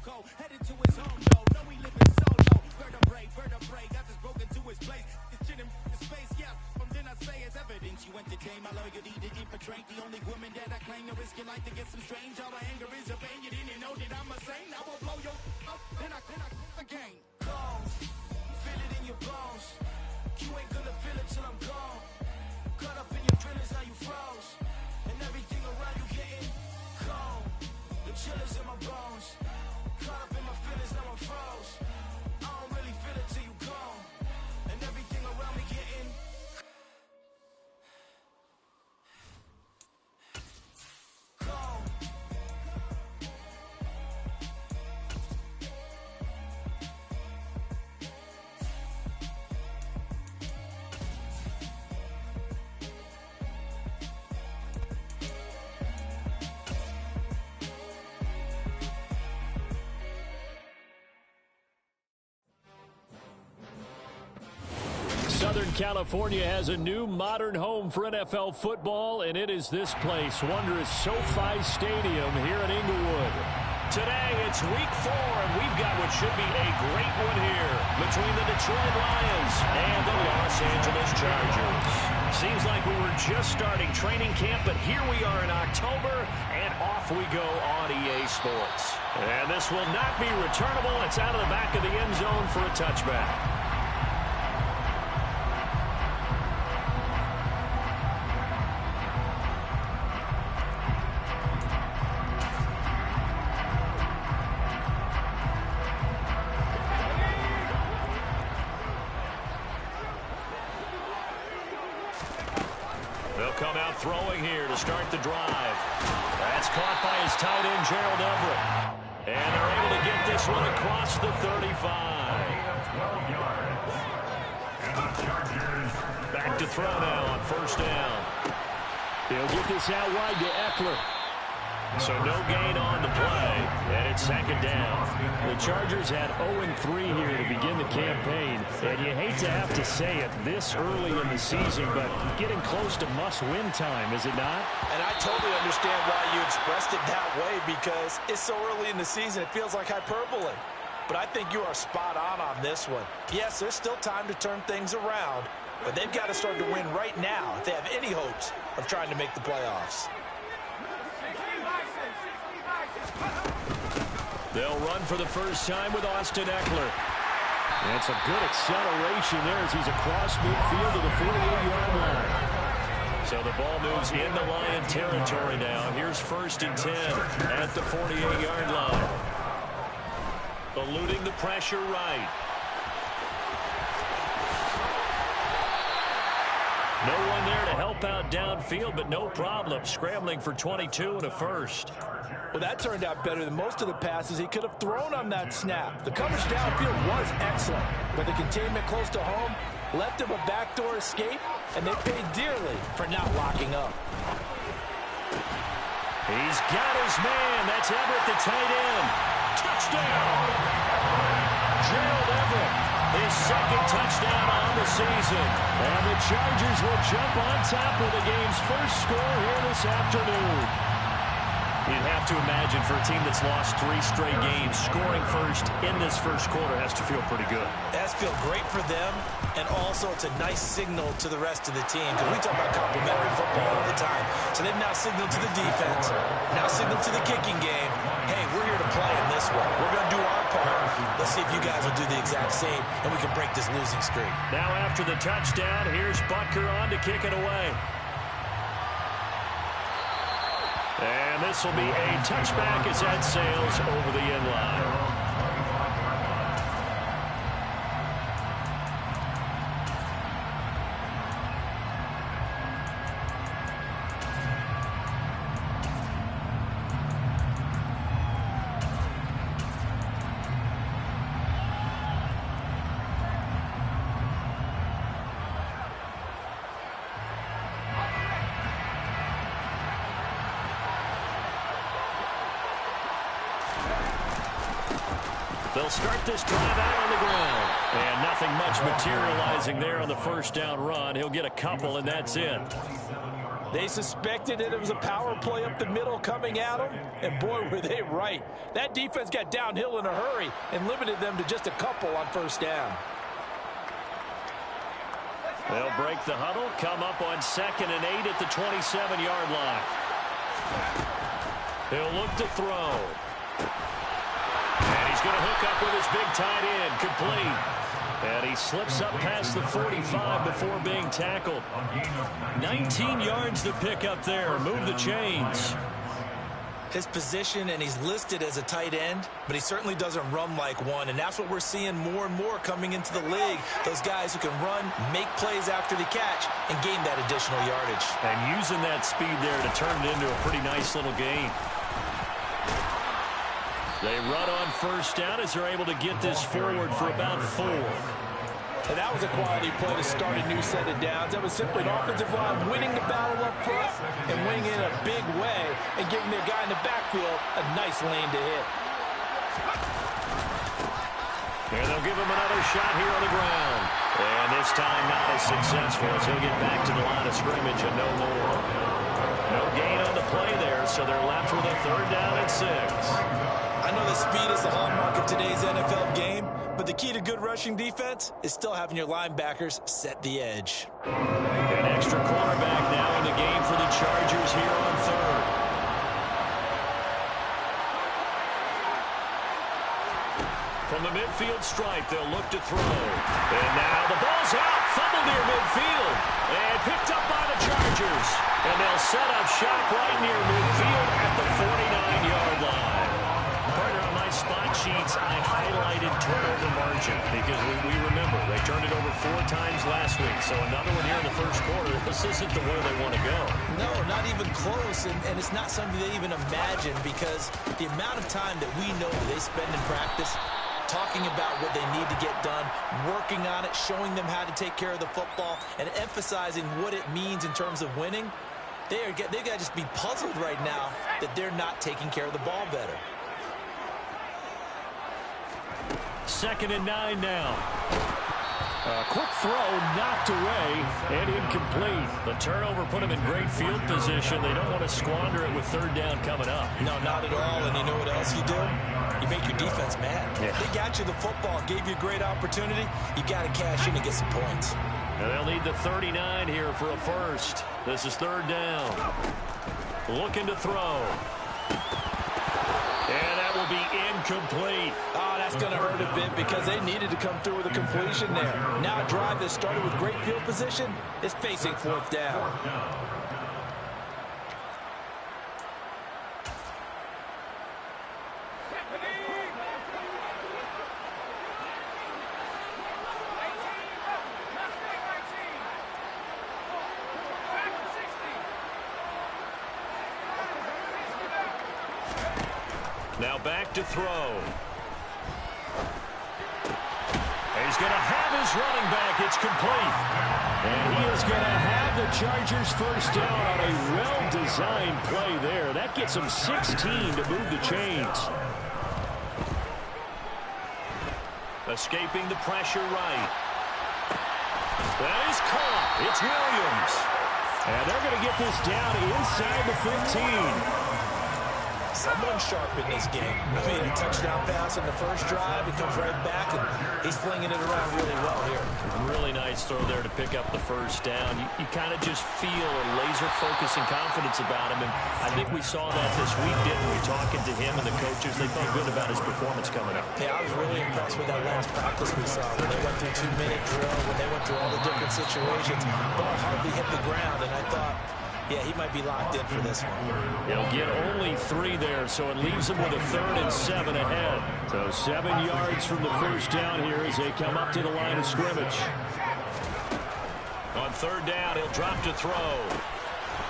cold. Headed to his home, though. No, we living solo. Vertebrae, got this broken to his place. It's shit in space, yeah. From then I say it's evidence. You entertain my loyalty to infiltrate. The only woman that I claim to risk your life to get some strange. All my anger is a pain. You didn't know that I'm a saint. I will blow your up. Then I again. Gone. Feel it in your bones. You ain't gonna feel it till I'm gone. Caught up in your feelings, now you froze. And everything around you getting cold. The chillers in my bones. Caught up in my feelings, now I'm froze. I don't really feel it till you gone. And everything around me getting gone. Southern California has a new modern home for NFL football, and it is this place, wondrous SoFi Stadium here in Inglewood. Today, it's week 4, and we've got what should be a great one here between the Detroit Lions and the Los Angeles Chargers. Seems like we were just starting training camp, but here we are in October, and off we go on EA Sports. And this will not be returnable. It's out of the back of the end zone for a touchback. They'll come out throwing here to start the drive. That's caught by his tight end, Gerald Everett. And they're able to get this one across the 35. Back to throw now on first down. He'll get this out wide to Eckler. So no gain on the play, and it's second down. The Chargers had 0-3 here to begin the campaign, and you hate to have to say it this early in the season, but getting close to must-win time, is it not? And I totally understand why you expressed it that way, because it's so early in the season, it feels like hyperbole. But I think you are spot on this one. Yes, there's still time to turn things around, but they've got to start to win right now if they have any hopes of trying to make the playoffs. They'll run for the first time with Austin Eckler. And some good acceleration there as he's across midfield to the 48-yard line. So the ball moves into Lion territory now. Here's 1st and 10 at the 48-yard line. Eluding the pressure right. No one there to help out downfield, but no problem. Scrambling for 22 and a first. Well, that turned out better than most of the passes he could have thrown on that snap. The coverage downfield was excellent, but the containment close to home left him a backdoor escape, and they paid dearly for not locking up. He's got his man. That's Everett, the tight end. Touchdown! Gerald Everett, his second touchdown on the season. And the Chargers will jump on top of the game's first score here this afternoon. You'd have to imagine for a team that's lost 3 straight games, scoring first in this first quarter has to feel pretty good. It has to feel great for them, and also it's a nice signal to the rest of the team, because we talk about complimentary football all the time. So they've now signaled to the defense, now signaled to the kicking game, hey, we're here to play in this one. We're going to do our part. Let's see if you guys will do the exact same, and we can break this losing streak. Now after the touchdown, here's Butker on to kick it away. And this will be a touchback as that sails over the end line. They'll start this drive out on the ground. And nothing much materializing there on the first down run. He'll get a couple, and that's it. They suspected that it was a power play up the middle coming at them, and boy, were they right. That defense got downhill in a hurry and limited them to just a couple on first down. They'll break the huddle, come up on 2nd and 8 at the 27-yard line. He'll look to throw. And he's going to hook up with his big tight end, complete. And he slips up past the 45 before being tackled. 19 yards to pick up there. Move the chains. His position, and he's listed as a tight end, but he certainly doesn't run like one, and that's what we're seeing more and more coming into the league. Those guys who can run, make plays after the catch, and gain that additional yardage. And using that speed there to turn it into a pretty nice little game. They run on first down as they're able to get this forward for about 4. And that was a quality play to start a new set of downs. That was simply an offensive line winning the battle up front and winning in a big way and giving their guy in the backfield a nice lane to hit. And they'll give him another shot here on the ground. And this time not as successful as he'll get back to the line of scrimmage and no more. No gain on the play there, so they're left with a 3rd down and 6. I know that speed is the hallmark of today's NFL game, but the key to good rushing defense is still having your linebackers set the edge. An extra cornerback now in the game for the Chargers here on 3rd. From the midfield stripe, they'll look to throw. And now the ball's out, fumbled near midfield, and picked up by the Chargers. And they'll set up shop right near midfield at the 49-yard line. Partner, on my spot sheets, I highlighted turnover margin because we remember they turned it over 4 times last week. So another one here in the first quarter. This isn't the way they want to go. No, not even close, and it's not something they even imagine because the amount of time that we know they spend in practice talking about what they need to get done, working on it, showing them how to take care of the football, and emphasizing what it means in terms of winning. They've got to just be puzzled right now that they're not taking care of the ball better. 2nd and 9 now. A quick throw knocked away and incomplete. The turnover put them in great field position. They don't want to squander it with 3rd down coming up. No, not at all. And you know what else you do? You make your defense mad. Yeah. They got you the football, gave you a great opportunity. You got to cash in and get some points. And they'll need the 39 here for a first. This is 3rd down. Looking to throw. And that will be incomplete. Oh, that's going to hurt a bit because they needed to come through with a completion there. Now a drive that started with great field position is facing 4th down. Now back to throw. He's going to have his running back. It's complete. And he is going to have the Chargers first down on a well-designed play there. That gets him 16 to move the chains. Escaping the pressure right. That is caught. It's Williams. And they're going to get this down inside the 15. Someone sharp in this game. I mean, a touchdown pass in the first drive. He comes right back, and he's flinging it around really well here. Really nice throw there to pick up the first down. You kind of just feel a laser focus and confidence about him, and I think we saw that this week, didn't we? Talking to him and the coaches, they felt good about his performance coming up. Yeah, I was really impressed with that last practice we saw when they went through 2-minute drill, when they went through all the different situations. Ball hardly hit the ground, and I thought, yeah, he might be locked in for this one. He'll get only 3 there, so it leaves him with a 3rd and 7 ahead. So 7 yards from the first down here as they come up to the line of scrimmage. On 3rd down, he'll drop to throw.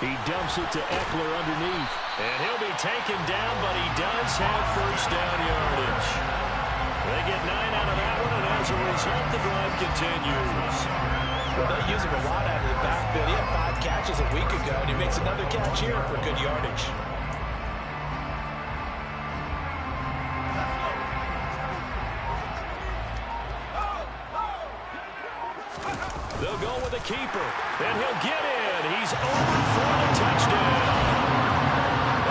He dumps it to Eckler underneath. And he'll be taken down, but he does have first down yardage. They get 9 out of that one, and as a result, the drive continues. Well, they use him a lot out of the backfield. He had 5 catches a week ago, and he makes another catch here for good yardage. They'll go with a keeper, and he'll get in. and he's over for the touchdown.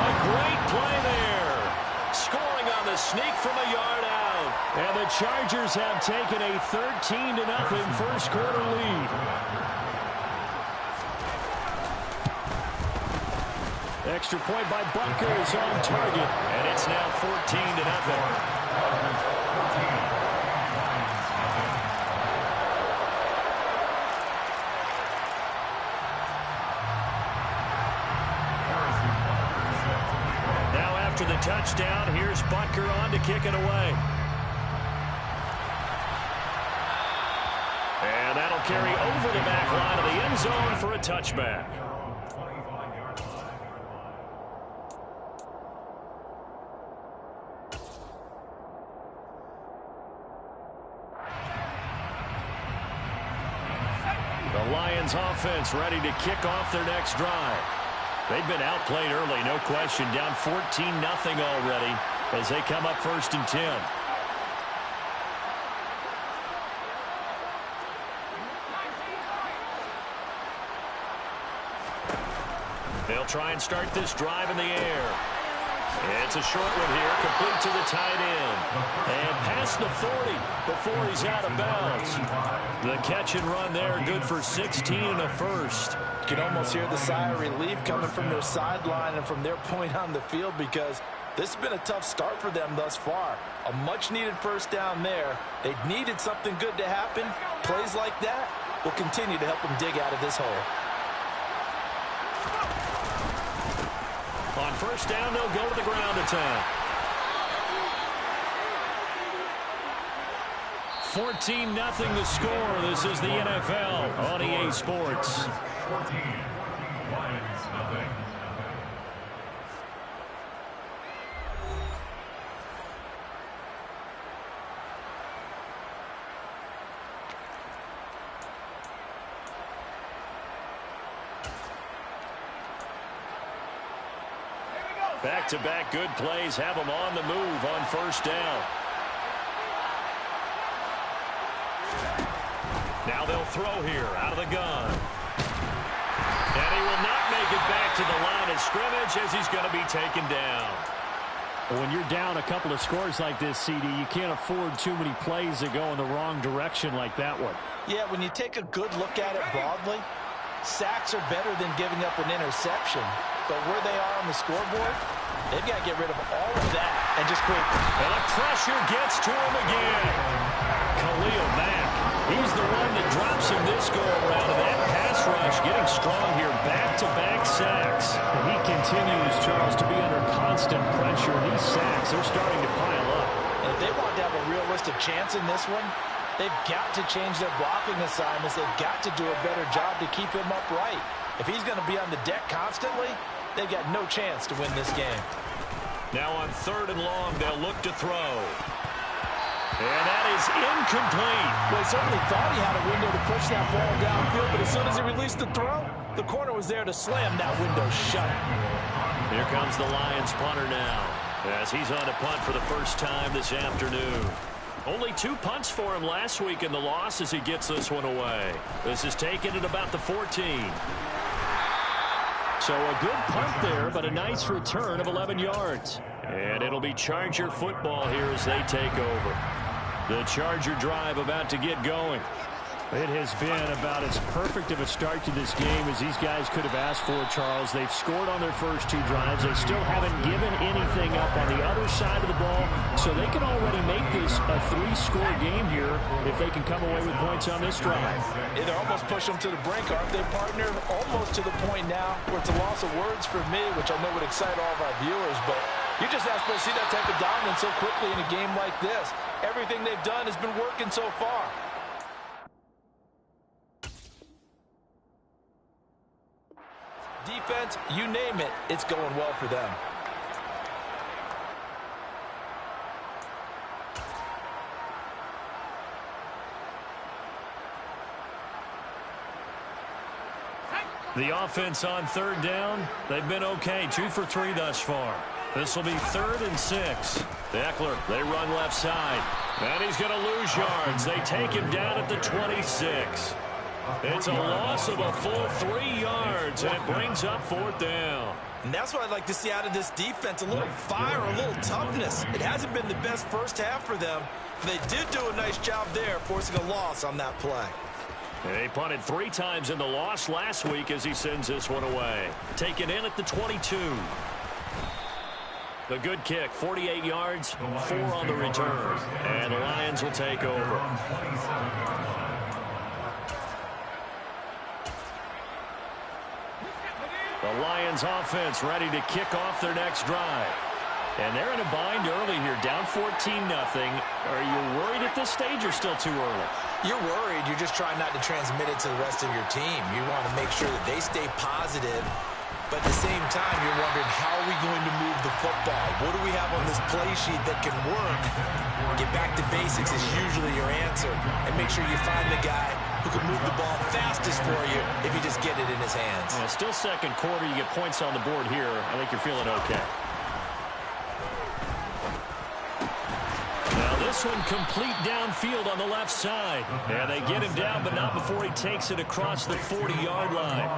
A great play there. Scoring on the sneak from a yard out. And the Chargers have taken a 13-0 first quarter lead. Extra point by Butker is on target. And it's now 14-0. After the touchdown, here's Butker on to kick it away. And that'll carry over the back line of the end zone for a touchback. The Lions offense ready to kick off their next drive. They've been outplayed early, no question. Down 14-0 already as they come up 1st and 10. They'll try and start this drive in the air. It's a short one here, complete to the tight end. And past the 40 before he's out of bounds. The catch and run there, good for 16 and a first. You can almost hear the sigh of relief coming from their sideline and from their point on the field, because this has been a tough start for them thus far. A much-needed first down there. They needed something good to happen. Plays like that will continue to help them dig out of this hole. On first down, they'll go to the ground attack. 14-0 the score. This is the NFL on EA Sports. 14, Lions, nothing. Back-to-back good plays have them on the move on first down. Now they'll throw here out of the gun. And he will not make it back to the line of scrimmage as he's going to be taken down. When you're down a couple of scores like this, CD, you can't afford too many plays that go in the wrong direction like that one. Yeah, when you take a good look at it broadly, sacks are better than giving up an interception. But where they are on the scoreboard, they've got to get rid of all of that and just quit. And the pressure gets to him again. Khalil Mack, he's the one that drops him this go-around. And that pass rush getting strong here. Back-to-back sacks. And he continues, Charles, to be under constant pressure. And these sacks, they're starting to pile up. And if they want to have a realistic chance in this one, they've got to change their blocking assignments. They've got to do a better job to keep him upright. If he's going to be on the deck constantly, they've got no chance to win this game. Now on 3rd and long, they'll look to throw. And that is incomplete. Well, he certainly thought he had a window to push that ball downfield, but as soon as he released the throw, the corner was there to slam that window shut. Here comes the Lions punter now, as he's on to punt for the first time this afternoon. Only 2 punts for him last week in the loss as he gets this one away. This is taken at about the 14. So a good punt there, but a nice return of 11 yards. And it'll be Charger football here as they take over. The Charger drive about to get going. It has been about as perfect of a start to this game as these guys could have asked for, Charles. They've scored on their first 2 drives. They still haven't given anything up on the other side of the ball, so they can already make this a 3-score game here if they can come away with points on this drive. Yeah, they're almost pushing them to the brink, aren't they, partner? Almost to the point now where it's a loss of words for me, which I know would excite all of our viewers, but you're just not supposed to see that type of dominance so quickly in a game like this. Everything they've done has been working so far. Defense, you name it, it's going well for them. The offense on 3rd down, they've been okay. 2 for 3 thus far. This will be 3rd and 6. Eckler, they run left side. And he's going to lose yards. They take him down at the 26. It's a loss of a full 3 yards, and it brings up 4th down. And that's what I'd like to see out of this defense, a little fire, a little toughness. It hasn't been the best first half for them. They did do a nice job there, forcing a loss on that play. He punted 3 times in the loss last week as he sends this one away. Taken in at the 22. The good kick, 48 yards, 4 on the return. And the Lions will take over. The Lions offense ready to kick off their next drive. And they're in a bind early here, down 14-0. Are you worried at this stage or still too early? You're worried. You're just trying not to transmit it to the rest of your team. You want to make sure that they stay positive. But at the same time, you're wondering, how are we going to move the football? What do we have on this play sheet that can work? Get back to basics is usually your answer. And make sure you find the guy who can move the ball fastest for you if you just get it in his hands. Well, still second quarter. You get points on the board here. I think you're feeling okay. Now this one complete downfield on the left side. And they get him down, but not before he takes it across the 40-yard line.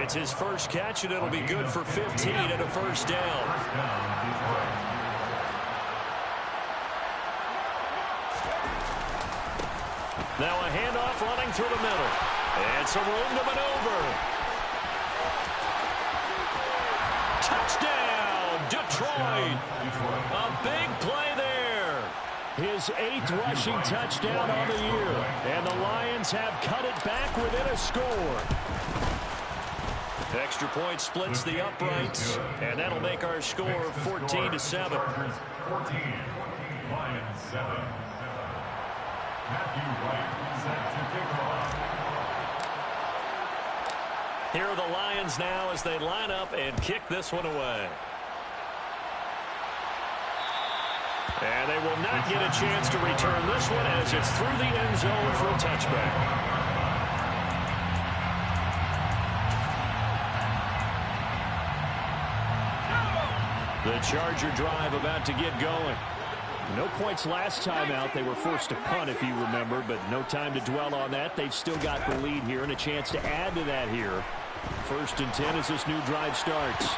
It's his first catch, and it'll be good for 15 and a first down. Now a handoff running through the middle. And some room to maneuver. Touchdown, Detroit. A big play there. His 8th rushing touchdown on the year. And the Lions have cut it back within a score. Extra point splits the uprights. And that'll make our score 14-7. 14, Lions 7. Matthew Wright set to kick off. Here are the Lions now as they line up and kick this one away. And they will not get a chance to return this one as it's through the end zone for a touchback. The Charger drive about to get going. No points last time out. They were forced to punt, if you remember, but no time to dwell on that. They've still got the lead here and a chance to add to that here. 1st and 10 as this new drive starts.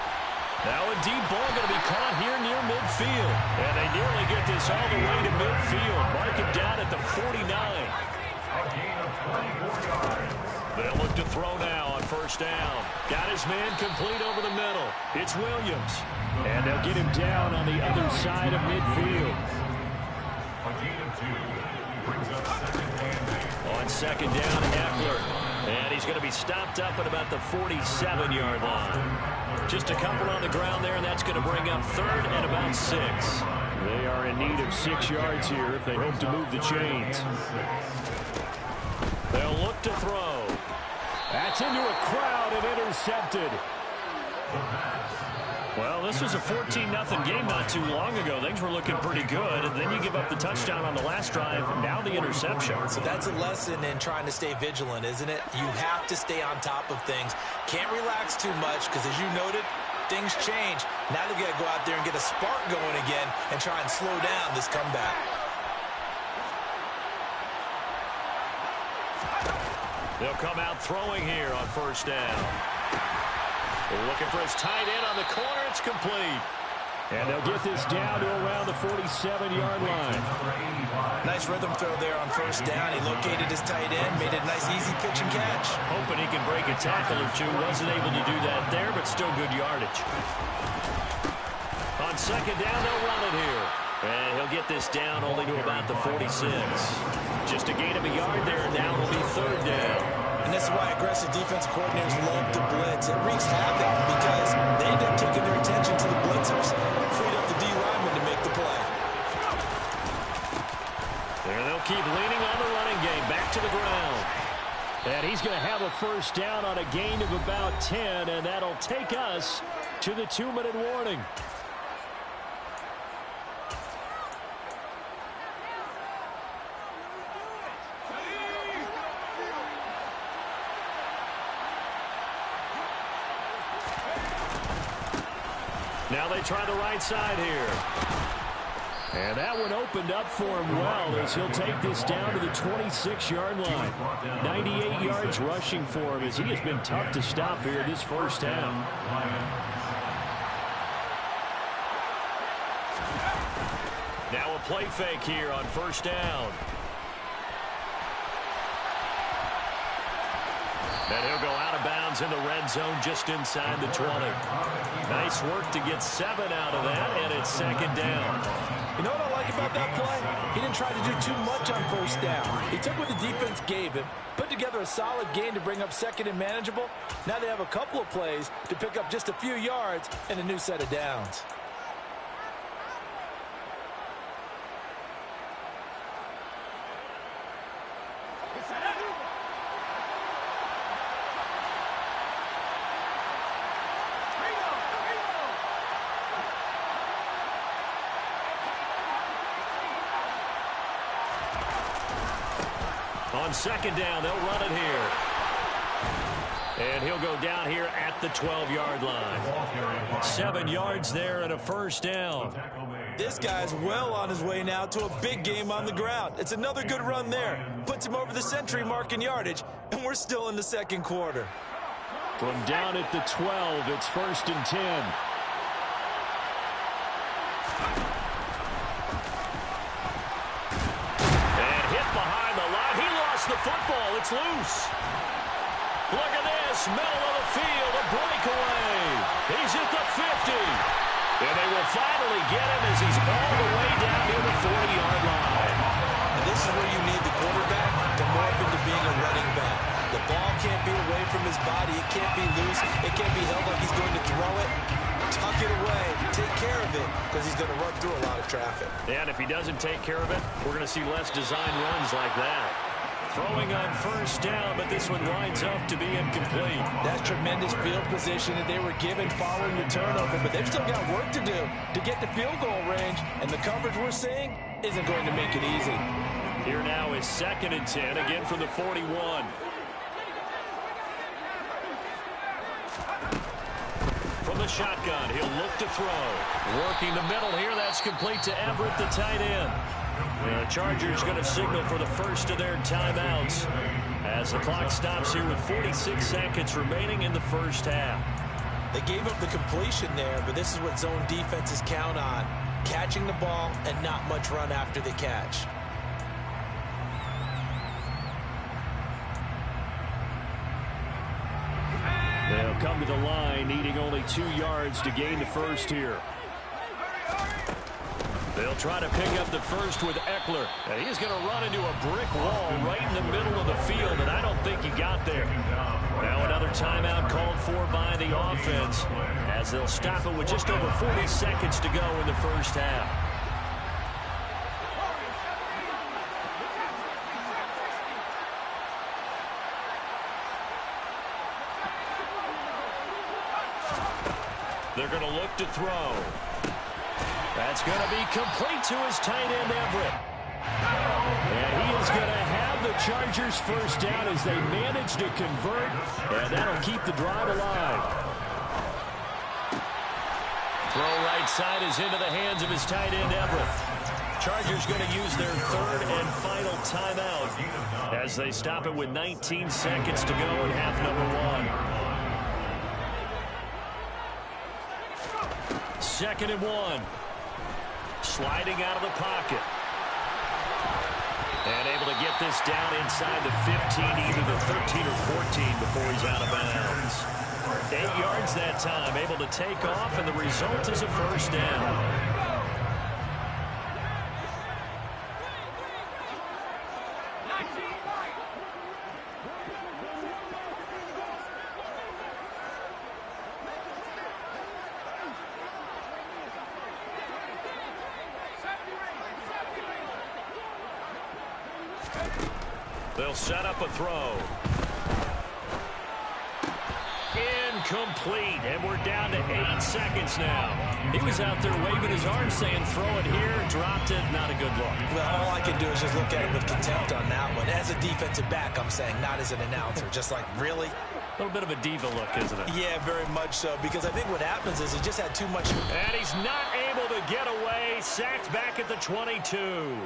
Now a deep ball going to be caught here near midfield. And they nearly get this all the way to midfield. Mark it down at the 49. A gain of 24 yards. They'll look to throw now on first down. Got his man complete over the middle. It's Williams. And they'll get him down on the other side of midfield. A gain of 2 brings up 2nd and 8. On 2nd down, Eckler. And he's going to be stopped up at about the 47-yard line. Just a couple on the ground there, and that's going to bring up 3rd and about 6. They are in need of 6 yards here if they hope to move the chains. They'll look to throw. That's into a crowd and intercepted. Well, this was a 14-0 game not too long ago. Things were looking pretty good, and then you give up the touchdown on the last drive, now the interception. So that's a lesson in trying to stay vigilant, isn't it? You have to stay on top of things. Can't relax too much because, as you noted, things change. Now they've got to go out there and get a spark going again and try and slow down this comeback. They'll come out throwing here on first down. Looking for his tight end on the corner. It's complete. And they'll get this down to around the 47-yard line. Nice rhythm throw there on first down. He located his tight end, made it a nice easy pitch and catch. Hoping he can break a tackle or two. Wasn't able to do that there, but still good yardage. On 2nd down, they'll run it here. And he'll get this down only to about the 46. Just a gain of a yard there, and now it'll be 3rd down. And this is why aggressive defensive coordinators love to blitz. It wreaks havoc because they end up taking their attention to the blitzers. Freed up the D lineman to make the play. There they'll keep leaning on the running game. Back to the ground. And he's going to have a first down on a gain of about 10, and that'll take us to the 2-minute warning. Now they try the right side here. And that one opened up for him well as he'll take this down to the 26-yard line. 98 yards rushing for him as he has been tough to stop here this first half. Now a play fake here on first down. And he'll go out of bounds in the red zone just inside the 20. Nice work to get 7 out of that, and it's second down. You know what I like about that play? He didn't try to do too much on first down. He took what the defense gave him, put together a solid game to bring up second and manageable. Now they have a couple of plays to pick up just a few yards and a new set of downs. On second down, they'll run it here. And he'll go down here at the 12-yard line. 7 yards there and a first down. This guy's well on his way now to a big game on the ground. It's another good run there. Puts him over the century mark in yardage, and we're still in the second quarter. From down at the 12, it's 1st and 10. The football, it's loose. Look at this, middle of the field, a breakaway. He's at the 50. And they will finally get him as he's all the way down near the 40-yard line. And this is where you need the quarterback to morph into being a running back. The ball can't be away from his body. It can't be loose. It can't be held like he's going to throw it. Tuck it away. Take care of it because he's going to run through a lot of traffic. And if he doesn't take care of it, we're going to see less design runs like that. Throwing on first down, but this one winds up to be incomplete. That's tremendous field position that they were given following the turnover, but they've still got work to do to get to field goal range, and the coverage we're seeing isn't going to make it easy. Here now is 2nd and 10, again from the 41. From the shotgun, he'll look to throw. Working the middle here, that's complete to Everett, the tight end. The Chargers going to signal for the first of their timeouts as the clock stops here with 46 seconds remaining in the first half. They gave up the completion there, but this is what zone defenses count on. Catching the ball and not much run after the catch. They'll come to the line needing only 2 yards to gain the first here. They'll try to pick up the first with Eckler. And he's going to run into a brick wall right in the middle of the field, and I don't think he got there. Now another timeout called for by the offense as they'll stop it with just over 40 seconds to go in the first half. They're going to look to throw. That's going to be complete to his tight end, Everett. And he is going to have the Chargers first down as they manage to convert, and that'll keep the drive alive. Throw right side is into the hands of his tight end, Everett. Chargers going to use their 3rd and final timeout as they stop it with 19 seconds to go in half number 1. 2nd and 1. Sliding out of the pocket. And able to get this down inside the 15, either the 13 or 14 before he's out of bounds. 8 yards that time, able to take off, and the result is a first down. They'll set up a throw. incomplete, and we're down to 8 seconds now. He was out there waving his arm saying, throw it here, dropped it, not a good look. Well, all I can do is just look at it with contempt on that one. As a defensive back, I'm saying, not as an announcer. Just like, really? A little bit of a diva look, isn't it? Yeah, very much so, because I think what happens is he just had too much. And he's not able to get away, sacked back at the 22.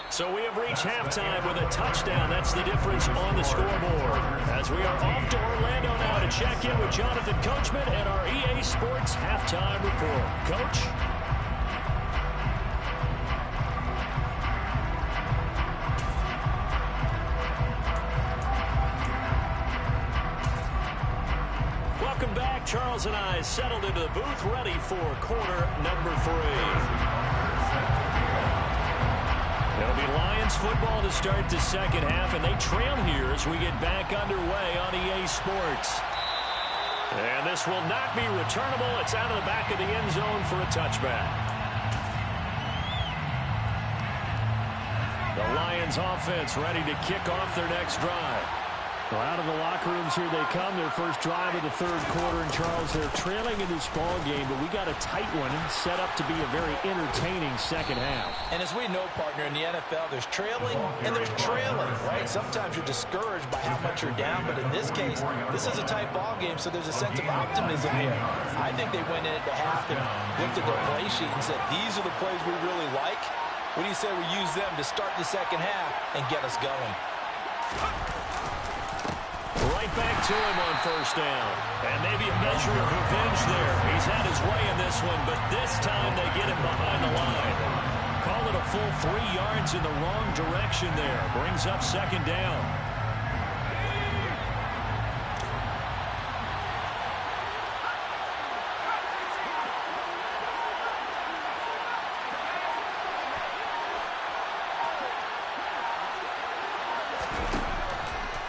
So we have reached halftime with a touchdown. That's the difference on the scoreboard. As we are off to Orlando now to check in with Jonathan Coachman and our EA Sports halftime report. Coach? Welcome back. Charles and I settled into the booth, ready for quarter number 3. It'll be Lions football to start the second half, and they trail here as we get back underway on EA Sports. And this will not be returnable. It's out of the back of the end zone for a touchback. The Lions offense ready to kick off their next drive. Well, out of the locker rooms here they come, their first drive of the third quarter. And, Charles, they're trailing in this ball game, but we got a tight one set up to be a very entertaining second half. And as we know, partner, in the NFL, there's trailing and there's trailing, right? Sometimes you're discouraged by how much you're down, but in this case, this is a tight ball game, so there's a sense of optimism here. I think they went in at the half and looked at their play sheet and said, these are the plays we really like. What do you say we use them to start the second half and get us going? Right back to him on first down. And maybe a measure of revenge there. He's had his way in this one, but this time they get him behind the line. Call it a full 3 yards in the wrong direction there. Brings up second down.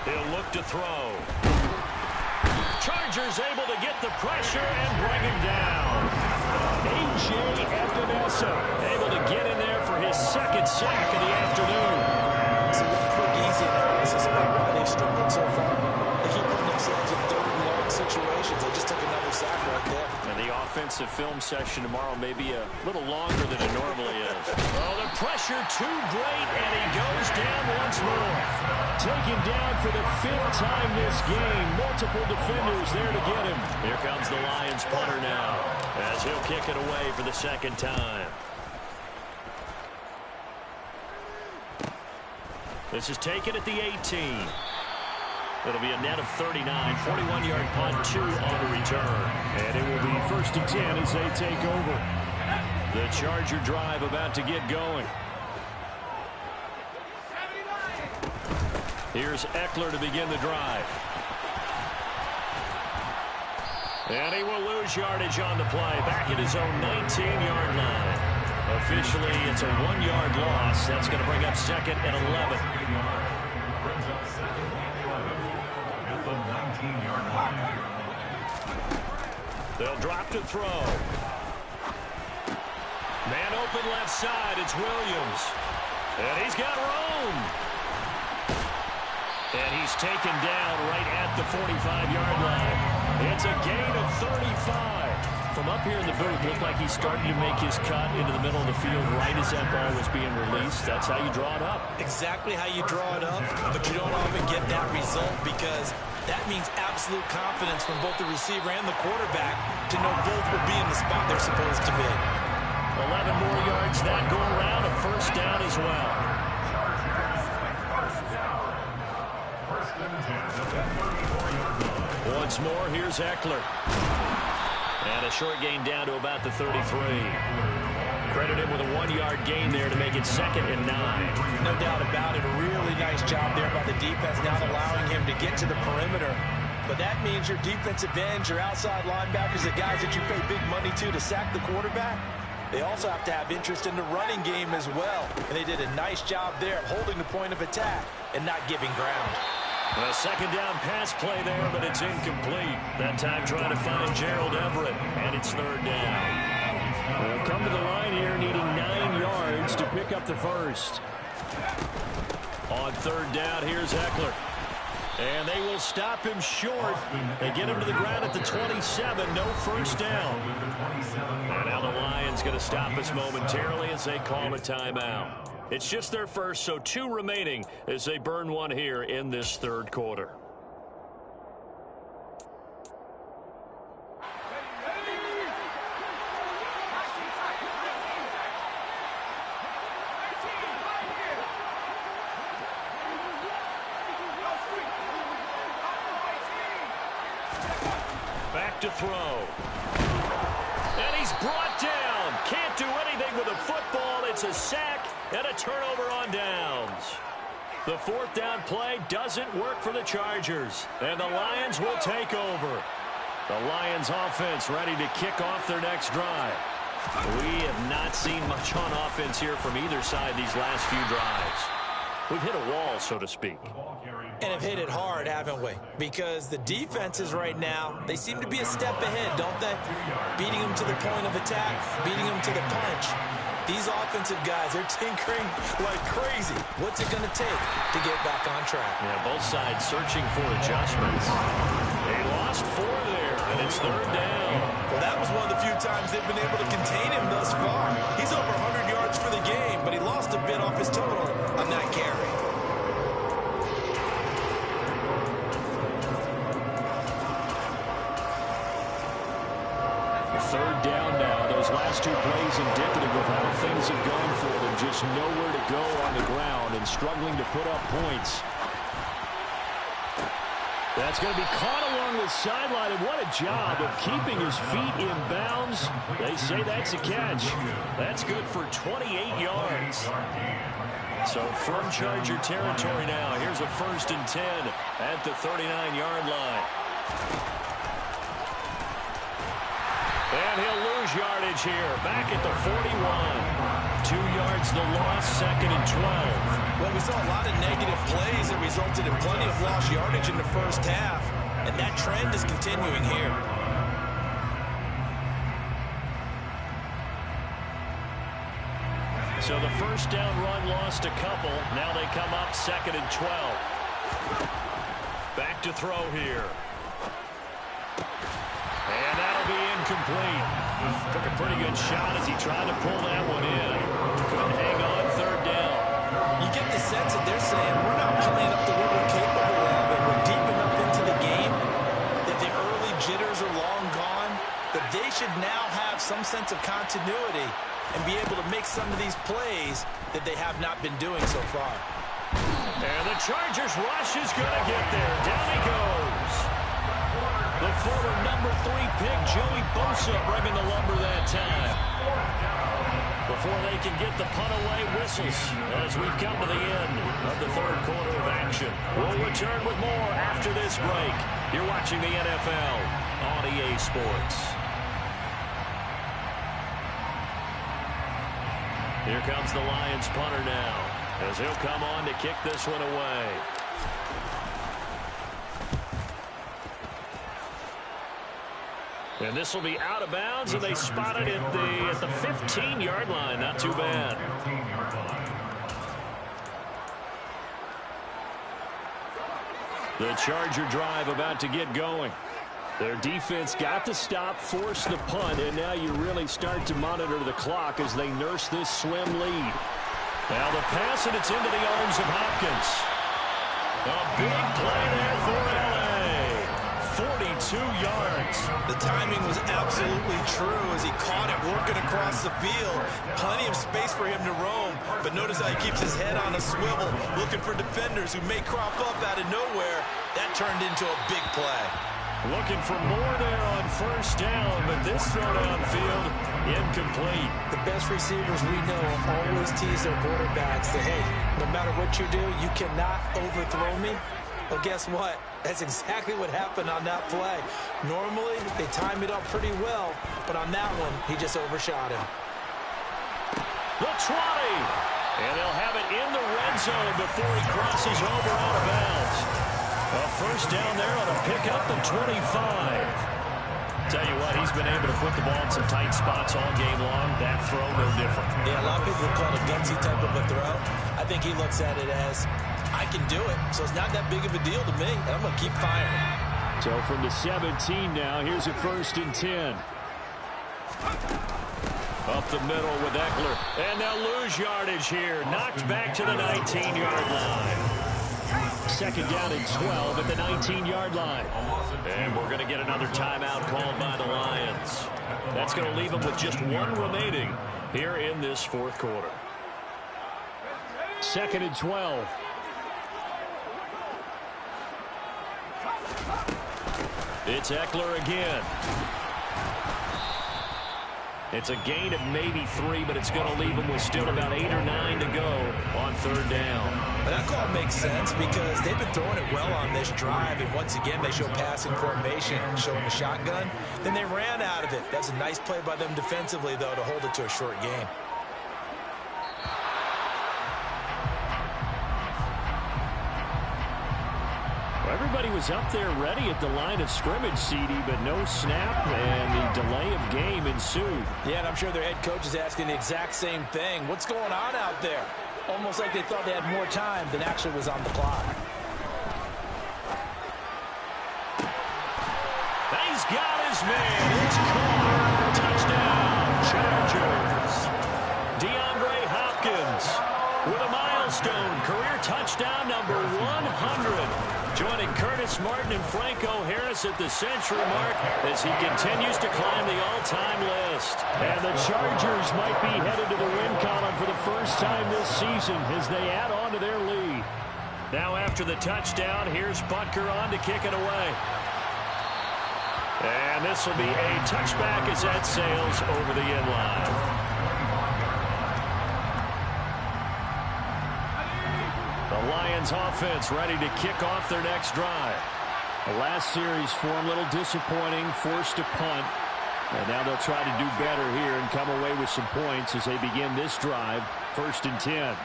He'll look to throw. Chargers able to get the pressure and bring him down. A.J. Epinesa able to get in there for his second sack of the afternoon. So one quick, easy analysis about why they've struggled so far. They keep putting themselves in third and long situations. They just took another sack right there. And the offensive film session tomorrow may be a little longer than it normally is. Oh, the pressure too great, and he goes down once more. Taken down for the 5th time this game. Multiple defenders there to get him. Here comes the Lions punter now, as he'll kick it away for the second time. This is taken at the 18. It'll be a net of 39, 41-yard punt, 2 on the return. And it will be 1st and 10 as they take over. The Charger drive about to get going. Here's Eckler to begin the drive. And he will lose yardage on the play. Back at his own 19-yard line. Officially, it's a 1-yard loss. That's going to bring up second and 11. Brings up second and 11 at the 19-yard line. They'll drop to throw. Man open left side. It's Williams. And he's got room. And he's taken down right at the 45-yard line. It's a gain of 35. From up here in the booth, looked like he's starting to make his cut into the middle of the field right as that ball was being released. That's how you draw it up. Exactly how you draw it up, but you don't often get that result because that means absolute confidence from both the receiver and the quarterback to know both will be in the spot they're supposed to be. 11 more yards that go around, a first down as well. First and 10 at the 34-yard line. Once more, here's Eckler. And a short gain down to about the 33. Credit him with a 1-yard gain there to make it second and 9. No doubt about it. A really nice job there by the defense, not allowing him to get to the perimeter. But that means your defensive ends, your outside linebackers, the guys that you pay big money to sack the quarterback, they also have to have interest in the running game as well. And they did a nice job there of holding the point of attack and not giving ground. A second down pass play there, but it's incomplete. That time trying to find Gerald Everett, and it's third down. We'll come to the line here needing 9 yards to pick up the first. On third down, here's Eckler. And they will stop him short. They get him to the ground at the 27. No first down. And now the Lions going to stop us momentarily as they call a timeout. It's just their first, so 2 remaining as they burn one here in this third quarter. Back to throw. And he's brought down. Can't do anything with a football. It's a sack and a turnover on downs. The 4th down play doesn't work for the Chargers. And the Lions will take over. The Lions offense ready to kick off their next drive. We have not seen much on offense here from either side these last few drives. We've hit a wall, so to speak. And have hit it hard, haven't we? Because the defenses right now, they seem to be a step ahead, don't they? Beating them to the point of attack, beating them to the punch. These offensive guys, they're tinkering like crazy. What's it going to take to get back on track? Yeah, both sides searching for adjustments. They lost 4 there, and it's 3rd down. Well, that was one of the few times they've been able to contain him thus far. He's over 100 yards for the game, but he lost a bit off his total on that carry. Third down now. Those last 2 plays indicative of how things have gone for them. Just nowhere to go on the ground and struggling to put up points. That's going to be caught along the sideline, and what a job of keeping his feet in bounds. They say that's a catch. That's good for 28 yards. So from Charger territory now, here's a 1st and 10 at the 39-yard line. And he'll lose yardage here, back at the 41. 2 yards the loss, 2nd and 12. Well, we saw a lot of negative plays that resulted in plenty of lost yardage in the first half, and that trend is continuing here. So the first down run lost a couple. Now they come up 2nd and 12. Back to throw here. And that'll be incomplete. Took a pretty good shot as he tried to pull that one in. Couldn't hang on 3rd down. You get the sense that they're saying we're not playing up to what we're capable of, and we're deep enough into the game that the early jitters are long gone, that they should now have some sense of continuity and be able to make some of these plays that they have not been doing so far. And the Chargers rush is going to get there. Down he goes. The former number 3 pick, Joey Bosa, bringing the lumber that time. Before they can get the punt away, whistles as we've come to the end of the 3rd quarter of action. We'll return with more after this break. You're watching the NFL on EA Sports. Here comes the Lions punter now, as he'll come on to kick this one away. And this will be out of bounds, and they spot it at the 15-yard line. Not too bad. The Charger drive about to get going. Their defense got to stop, force the punt, and now you really start to monitor the clock as they nurse this slim lead. Now the pass, and it's into the arms of Hopkins. A big play there for L.A. 42 yards. The timing was absolutely true as he caught it working across the field. Plenty of space for him to roam, but notice how he keeps his head on a swivel, looking for defenders who may crop up out of nowhere. That turned into a big play. Looking for more there on 1st down, but this throw downfield, incomplete. The best receivers we know always tease their quarterbacks that, hey, no matter what you do, you cannot overthrow me. Well, guess what? That's exactly what happened on that play. Normally, they time it up pretty well, but on that one, he just overshot him. The 20, and they'll have it in the red zone before he crosses over out of bounds. A first down there on a pick up the 25. Tell you what, he's been able to put the ball in some tight spots all game long. That throw, no different. Yeah, a lot of people would call it a gutsy type of a throw. I think he looks at it as I can do it. So it's not that big of a deal to me, and I'm going to keep firing. So from the 17 now, here's a 1st and 10. Up the middle with Eckler. And they'll lose yardage here. Knocked back to the 19-yard line. 2nd down and 12 at the 19-yard line. And we're going to get another timeout called by the Lions. That's going to leave them with just one remaining here in this 4th quarter. 2nd and 12. It's Eckler again. It's a gain of maybe 3, but it's going to leave them with still about 8 or 9 to go on 3rd down. But that call makes sense because they've been throwing it well on this drive, and once again they show passing formation, showing the shotgun. Then they ran out of it. That's a nice play by them defensively, though, to hold it to a short game. Everybody was up there ready at the line of scrimmage, CD, but no snap, and the delay of game ensued. Yeah, and I'm sure their head coach is asking the exact same thing. What's going on out there? Almost like they thought they had more time than actually was on the clock. He's got his man. It's caught. Touchdown, Chargers. DeAndre Hopkins with a milestone career touchdown number 100. Joining Curtis Martin and Franco Harris at the century mark as he continues to climb the all-time list. And the Chargers might be headed to the win column for the first time this season as they add on to their lead. Now after the touchdown, here's Butker on to kick it away. And this will be a touchback as that sails over the end line. The Lions offense ready to kick off their next drive. The last series for them, a little disappointing, forced to punt. And now they'll try to do better here and come away with some points as they begin this drive, 1st and 10.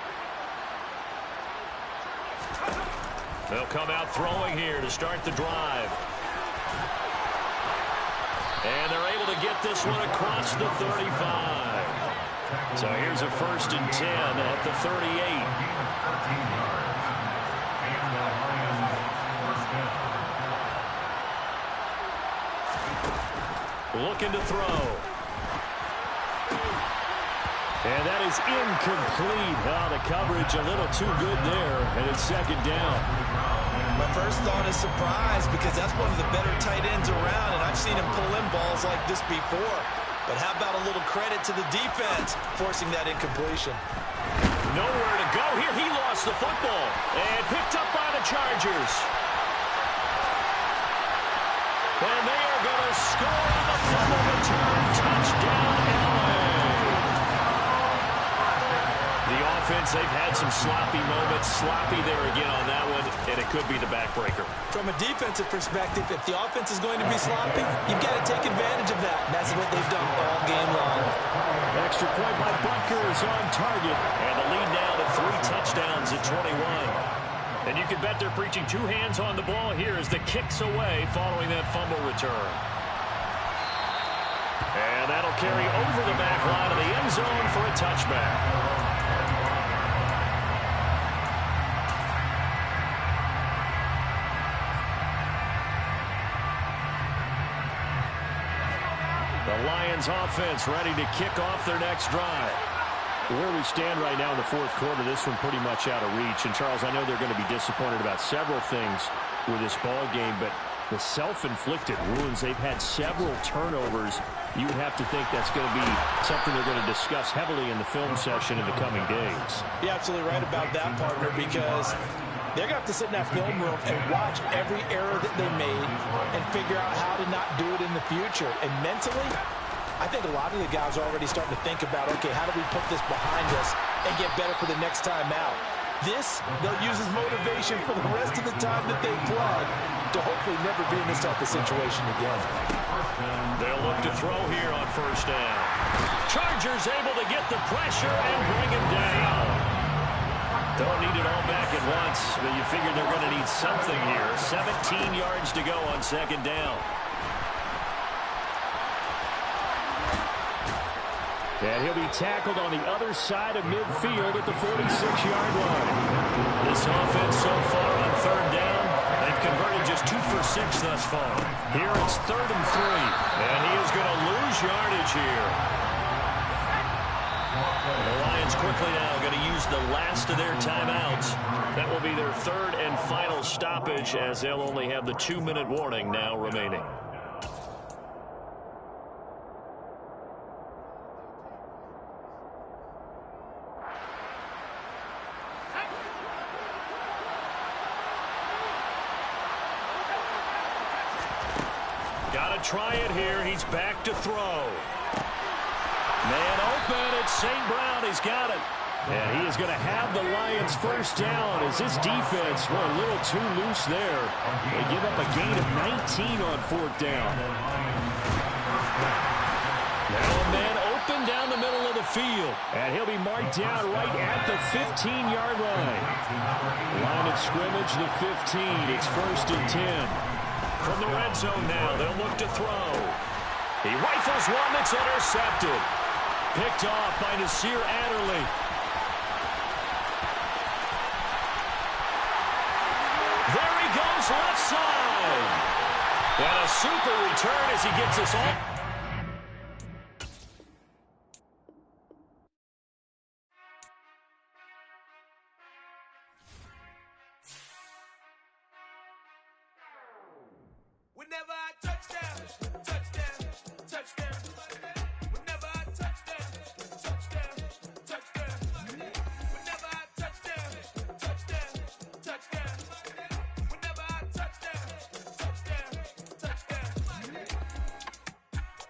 They'll come out throwing here to start the drive. And they're able to get this one across the 35. So here's a 1st and 10 at the 38. Looking to throw. And that is incomplete. Oh, the coverage a little too good there, and it's 2nd down. My first thought is surprise because that's one of the better tight ends around, and I've seen him pull in balls like this before. But how about a little credit to the defense forcing that incompletion? Nowhere to go here. He lost the football and picked up by the Chargers. And they are going to score on the fumble return. Touchdown, LA. The offense, they've had some sloppy moments. Sloppy there again on that one, and it could be the backbreaker. From a defensive perspective, if the offense is going to be sloppy, you've got to take advantage of that. That's what they've done all game long. Extra point by Butker is on target. And the lead now to 3 touchdowns at 21. And you can bet they're preaching 2 hands on the ball here as the kick's away following that fumble return. And that'll carry over the back line of the end zone for a touchback. The Lions offense ready to kick off their next drive. Where we stand right now in the 4th quarter, this one pretty much out of reach. And, Charles, I know they're going to be disappointed about several things with this ball game, but the self-inflicted wounds, they've had several turnovers. You would have to think that's going to be something they're going to discuss heavily in the film session in the coming days. You're absolutely right about that, partner, because they're going to have to sit in that film room and watch every error that they made and figure out how to not do it in the future. And mentally, I think a lot of the guys are already starting to think about, okay, how do we put this behind us and get better for the next time out? This, they'll use as motivation for the rest of the time that they play to hopefully never be in this type of situation again. They'll look to throw here on 1st down. Chargers able to get the pressure and bring him down. Don't need it all back at once, but you figure they're going to need something here. 17 yards to go on 2nd down. And he'll be tackled on the other side of midfield at the 46-yard line. This offense so far on third down, they've converted just 2 for 6 thus far. Here it's 3rd and 3, and he is going to lose yardage here. The Lions quickly now going to use the last of their timeouts. That will be their 3rd and final stoppage, as they'll only have the 2-minute warning now remaining. Got to try it here. He's back to throw. Man open. It's St. Brown. He's got it. And he is going to have the Lions first down as this defense were a little too loose there. They give up a gain of 19 on 4th down. Now a man open down the middle of the field. And he'll be marked down right at the 15-yard line. Line of scrimmage, the 15. It's 1st and 10. From the red zone now, they'll look to throw. He rifles one that's intercepted. Picked off by Nasir Adderley. There he goes, left side. And a super return as he gets us all. Whenever I touchdown, touchdown, touchdown. Whenever I touchdown, touchdown, touchdown. Whenever I touchdown, touchdown, touchdown. Whenever I touchdown, touchdown, touchdown.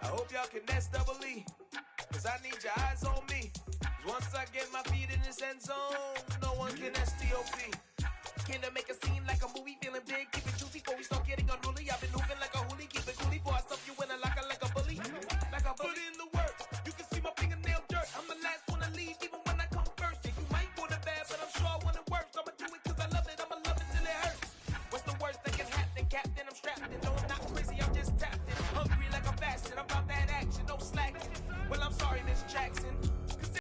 I hope y'all can SEE, 'cause I need your eyes on me. 'Cause once I get my feet in this end zone, no one can STOP. Can I make a scene like a movie, feeling big, keep it juicy before we start getting unruly? I've been